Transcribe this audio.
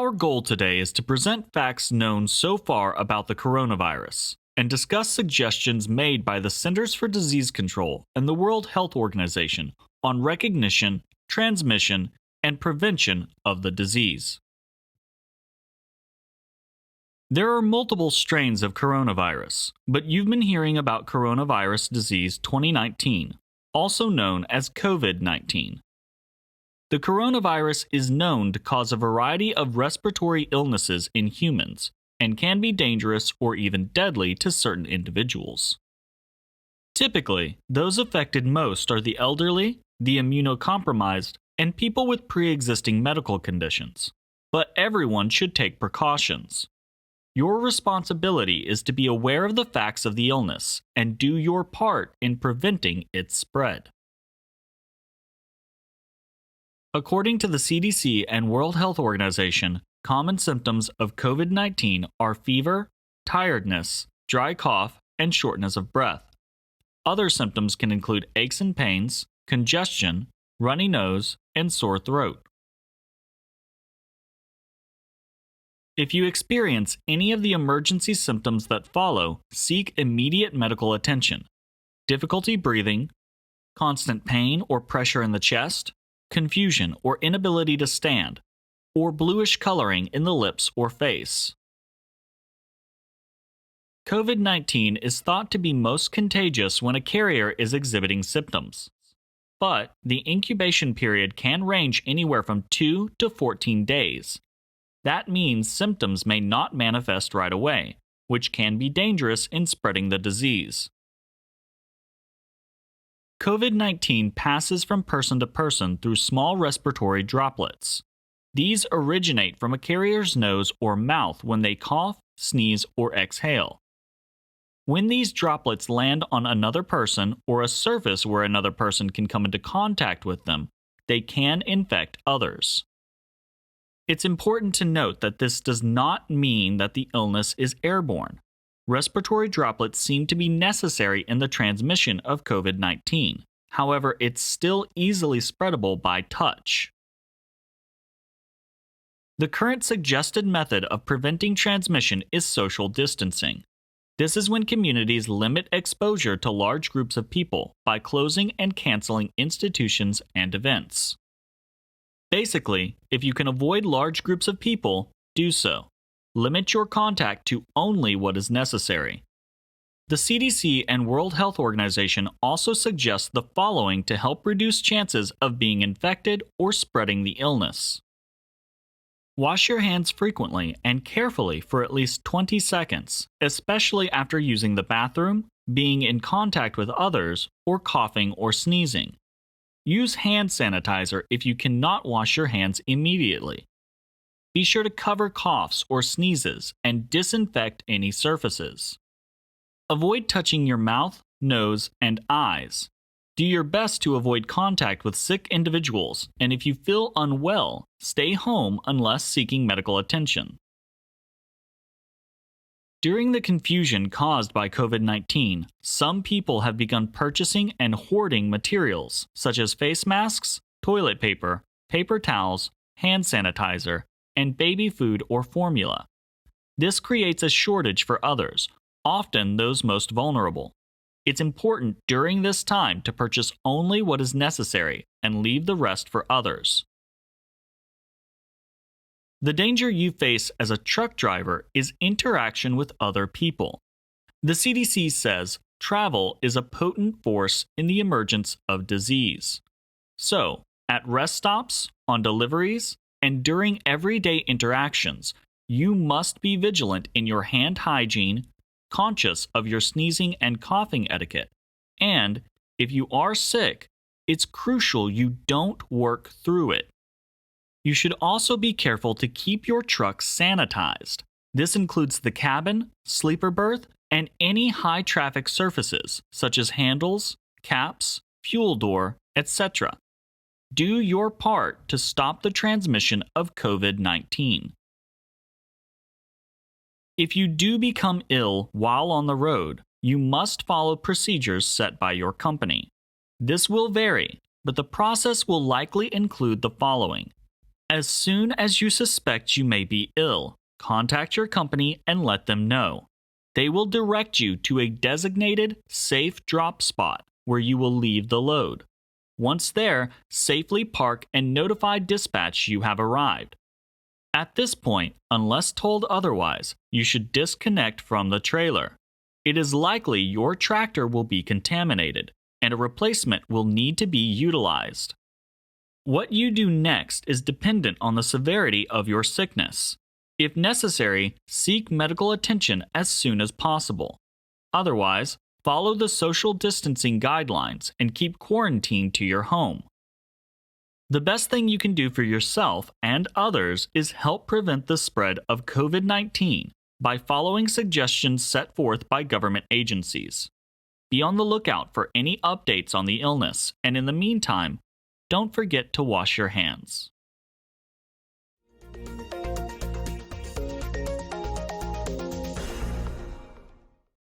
Our goal today is to present facts known so far about the coronavirus and discuss suggestions made by the Centers for Disease Control and the World Health Organization on recognition, transmission, and prevention of the disease. There are multiple strains of coronavirus, but you've been hearing about coronavirus disease 2019, also known as COVID-19. The coronavirus is known to cause a variety of respiratory illnesses in humans and can be dangerous or even deadly to certain individuals. Typically, those affected most are the elderly, the immunocompromised, and people with pre-existing medical conditions. But everyone should take precautions. Your responsibility is to be aware of the facts of the illness and do your part in preventing its spread. According to the CDC and World Health Organization, common symptoms of COVID-19 are fever, tiredness, dry cough, and shortness of breath. Other symptoms can include aches and pains, congestion, runny nose, and sore throat. If you experience any of the emergency symptoms that follow, seek immediate medical attention: difficulty breathing, constant pain or pressure in the chest, confusion or inability to stand, or bluish coloring in the lips or face. COVID-19 is thought to be most contagious when a carrier is exhibiting symptoms, but the incubation period can range anywhere from 2 to 14 days. That means symptoms may not manifest right away, which can be dangerous in spreading the disease. COVID-19 passes from person to person through small respiratory droplets. These originate from a carrier's nose or mouth when they cough, sneeze, or exhale. When these droplets land on another person or a surface where another person can come into contact with them, they can infect others. It's important to note that this does not mean that the illness is airborne. Respiratory droplets seem to be necessary in the transmission of COVID-19. However, it's still easily spreadable by touch. The current suggested method of preventing transmission is social distancing. This is when communities limit exposure to large groups of people by closing and canceling institutions and events. Basically, if you can avoid large groups of people, do so. Limit your contact to only what is necessary. The CDC and World Health Organization also suggest the following to help reduce chances of being infected or spreading the illness. Wash your hands frequently and carefully for at least 20 seconds, especially after using the bathroom, being in contact with others, or coughing or sneezing. Use hand sanitizer if you cannot wash your hands immediately. Be sure to cover coughs or sneezes and disinfect any surfaces. Avoid touching your mouth, nose, and eyes. Do your best to avoid contact with sick individuals, and if you feel unwell, stay home unless seeking medical attention. During the confusion caused by COVID-19, some people have begun purchasing and hoarding materials such as face masks, toilet paper, paper towels, hand sanitizer, and baby food or formula. This creates a shortage for others, often those most vulnerable. It's important during this time to purchase only what is necessary and leave the rest for others. The danger you face as a truck driver is interaction with other people. The CDC says travel is a potent force in the emergence of disease. So, at rest stops, on deliveries, and during everyday interactions, you must be vigilant in your hand hygiene, conscious of your sneezing and coughing etiquette, and, if you are sick, it's crucial you don't work through it. You should also be careful to keep your truck sanitized. This includes the cabin, sleeper berth, and any high-traffic surfaces, such as handles, caps, fuel door, etc. Do your part to stop the transmission of COVID-19. If you do become ill while on the road, you must follow procedures set by your company. This will vary, but the process will likely include the following: As soon as you suspect you may be ill, contact your company and let them know. They will direct you to a designated, safe drop spot where you will leave the load. Once there, safely park and notify dispatch you have arrived. At this point, unless told otherwise, you should disconnect from the trailer. It is likely your tractor will be contaminated, and a replacement will need to be utilized. What you do next is dependent on the severity of your sickness. If necessary, seek medical attention as soon as possible. Otherwise, follow the social distancing guidelines and keep quarantined to your home. The best thing you can do for yourself and others is help prevent the spread of COVID-19 by following suggestions set forth by government agencies. Be on the lookout for any updates on the illness, and in the meantime, don't forget to wash your hands.